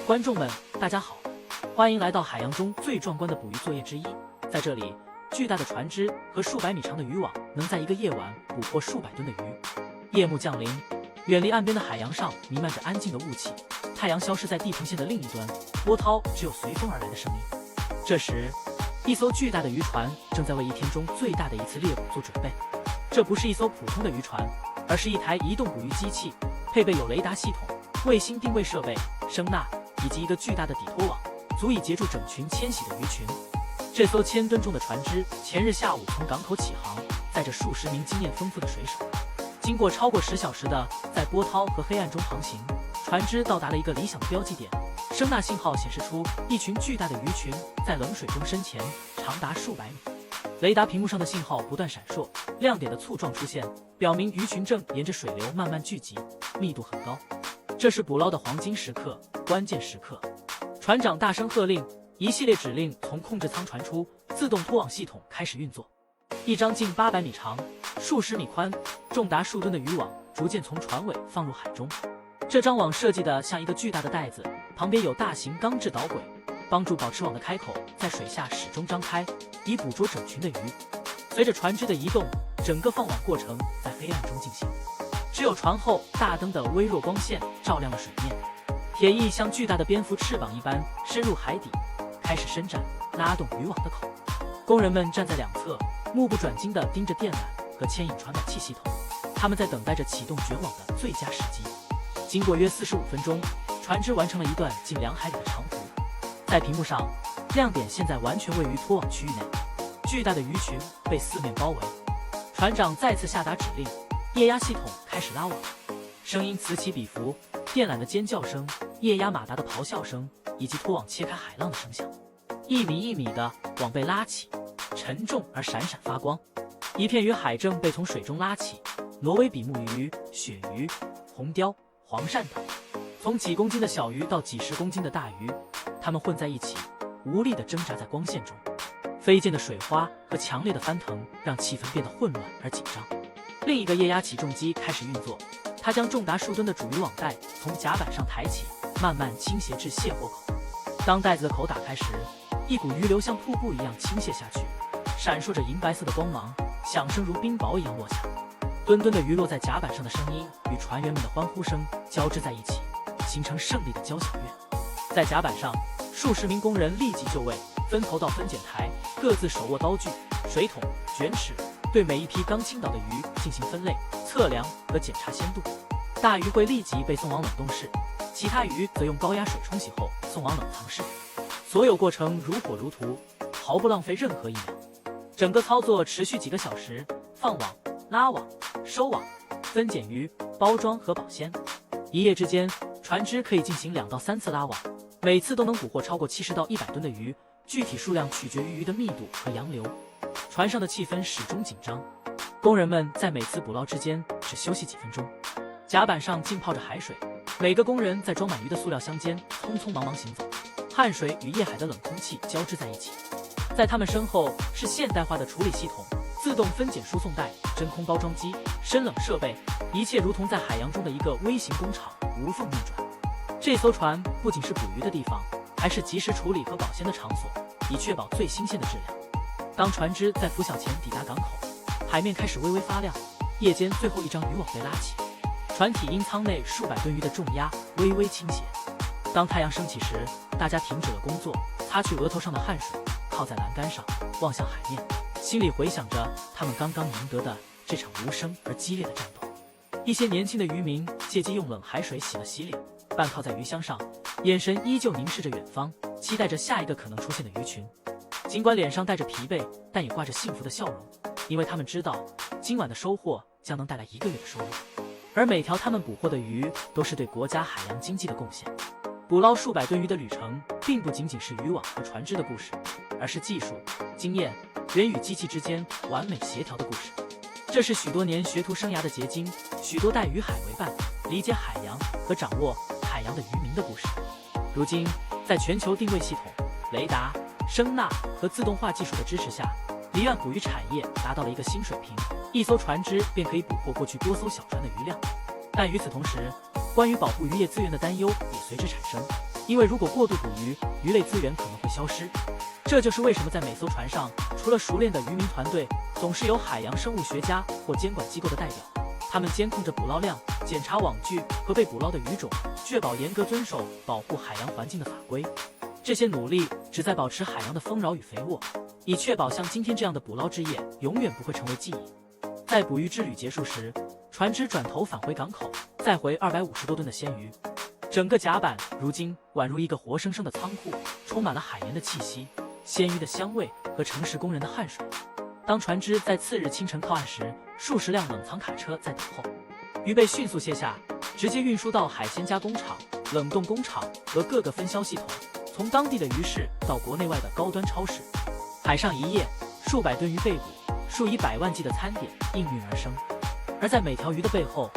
观众们，大家好，欢迎来到海洋中最壮观的捕鱼作业之一。在这里，巨大的船只和数百米长的渔网能在一个夜晚捕获数百吨的鱼。夜幕降临，远离岸边的海洋上弥漫着安静的雾气，太阳消失在地平线的另一端，波涛只有随风而来的声音。这时，一艘巨大的渔船正在为一天中最大的一次猎捕做准备。这不是一艘普通的渔船，而是一台移动捕鱼机器，配备有雷达系统、卫星定位设备、声呐以及一个巨大的底拖网，足以截住整群迁徙的鱼群。这艘1000吨重的船只前日下午从港口起航，载着数十名经验丰富的水手。经过超过10小时的在波涛和黑暗中航行，船只到达了一个理想的标记点。声呐信号显示出一群巨大的鱼群在冷水中深潜，长达数百米。雷达屏幕上的信号不断闪烁，亮点的簇状出现，表明鱼群正沿着水流慢慢聚集，密度很高。这是捕捞的黄金时刻，关键时刻。船长大声喝令，一系列指令从控制舱传出，自动拖网系统开始运作。一张近800米长、数十米宽、重达数吨的渔网逐渐从船尾放入海中。这张网设计的像一个巨大的袋子，旁边有大型钢制导轨，帮助保持网的开口在水下始终张开，以捕捉整群的鱼。随着船只的移动，整个放网过程在黑暗中进行，只有船后大灯的微弱光线照亮了水面。铁翼像巨大的蝙蝠翅膀一般深入海底，开始伸展，拉动渔网的口。工人们站在两侧，目不转睛地盯着电缆和牵引传感器系统，他们在等待着启动卷网的最佳时机。经过约45分钟，船只完成了一段近2海里的长途。在屏幕上，亮点现在完全位于拖网区域内，巨大的鱼群被四面包围。船长再次下达指令，液压系统开始拉网，声音此起彼伏，电缆的尖叫声、液压马达的咆哮声，以及拖网切开海浪的声响。一米一米的网被拉起，沉重而闪闪发光。一片鱼海正被从水中拉起，挪威比目鱼、鳕鱼、红鲷、黄鳝等，从几公斤的小鱼到几十公斤的大鱼，它们混在一起，无力地挣扎在光线中。飞溅的水花和强烈的翻腾让气氛变得混乱而紧张。另一个液压起重机开始运作，它将重达数吨的主渔网带从甲板上抬起，慢慢倾斜至卸货口。当袋子的口打开时，一股鱼流像瀑布一样倾泻下去，闪烁着银白色的光芒，响声如冰雹一样落下。吨吨的鱼落在甲板上的声音与船员们的欢呼声交织在一起，形成胜利的交响乐。在甲板上，数十名工人立即就位，分头到分拣台，各自手握刀具、水桶、卷尺，对每一批刚倾倒的鱼进行分类、测量和检查鲜度。大鱼会立即被送往冷冻室，其他鱼则用高压水冲洗后送往冷藏室。所有过程如火如荼，毫不浪费任何一秒。整个操作持续几个小时，放网、拉网、收网、分拣鱼、包装和保鲜。一夜之间，船只可以进行2到3次拉网，每次都能捕获超过70到100吨的鱼，具体数量取决于鱼的密度和洋流。船上的气氛始终紧张，工人们在每次捕捞之间只休息几分钟。甲板上浸泡着海水，每个工人在装满鱼的塑料箱间匆匆忙忙行走，汗水与夜海的冷空气交织在一起。在他们身后是现代化的处理系统，自动分拣输送带、真空包装机、深冷设备，一切如同在海洋中的一个微型工厂，无缝运转。这艘船不仅是捕鱼的地方，还是及时处理和保鲜的场所，以确保最新鲜的质量。当船只在拂晓前抵达港口，海面开始微微发亮，夜间最后一张渔网被拉起，船体因舱内数百吨鱼的重压微微倾斜。当太阳升起时，大家停止了工作，擦去额头上的汗水，靠在栏杆上望向海面，心里回想着他们刚刚赢得的这场无声而激烈的战斗。一些年轻的渔民借机用冷海水洗了洗脸，半靠在鱼箱上，眼神依旧凝视着远方，期待着下一个可能出现的鱼群。尽管脸上带着疲惫，但也挂着幸福的笑容，因为他们知道今晚的收获将能带来1个月的收入，而每条他们捕获的鱼都是对国家海洋经济的贡献。捕捞数百吨鱼的旅程并不仅仅是渔网和船只的故事，而是技术、经验、人与机器之间完美协调的故事。这是许多年学徒生涯的结晶，许多代与海为伴，理解海洋和掌握海洋的渔民的故事。如今，在全球定位系统、雷达、声呐和自动化技术的支持下，离岸捕鱼产业达到了一个新水平，一艘船只便可以捕获过去多艘小船的鱼量。但与此同时，关于保护渔业资源的担忧也随之产生。因为如果过度捕鱼，鱼类资源可能会消失。这就是为什么在每艘船上，除了熟练的渔民团队，总是有海洋生物学家或监管机构的代表，他们监控着捕捞量，检查网具和被捕捞的鱼种，确保严格遵守保护海洋环境的法规。这些努力旨在保持海洋的丰饶与肥沃，以确保像今天这样的捕捞之夜永远不会成为记忆。在捕鱼之旅结束时，船只转头返回港口，载回250多吨的鲜鱼。整个甲板如今宛如一个活生生的仓库，充满了海盐的气息、鲜鱼的香味和城市工人的汗水。当船只在次日清晨靠岸时，数十辆冷藏卡车在等候，鱼被迅速卸下，直接运输到海鲜加工厂、冷冻工厂和各个分销系统，从当地的鱼市到国内外的高端超市。海上一夜，数百吨鱼被捕，数以百万计的餐点应运而生。而在每条鱼的背后，